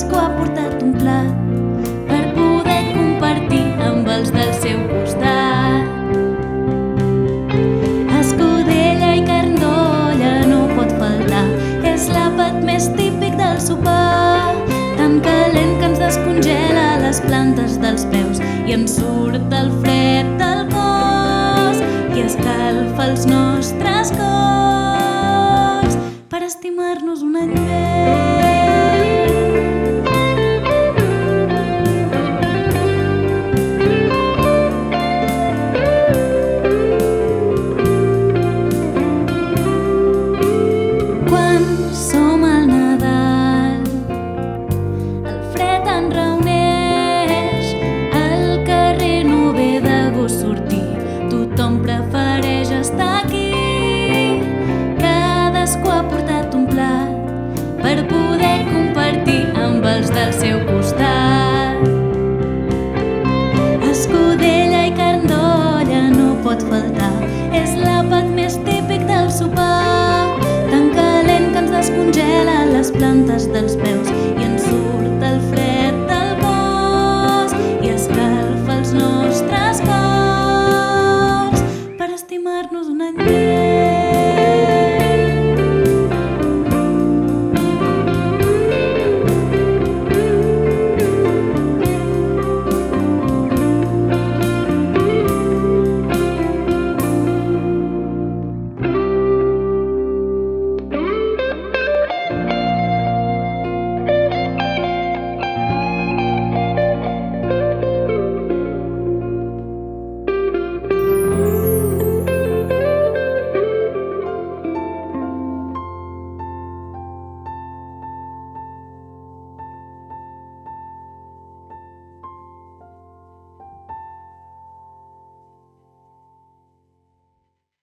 cadascú ha portat un plat per poder compartir amb els del seu costat. Escudella i carn d'olla no pot faltar, és l'àpat més típic del sopar, tan calent que ens descongela les plantes dels peus i ens surt el fred del cos i escalfa els nostres cors per estimar-nos un any més.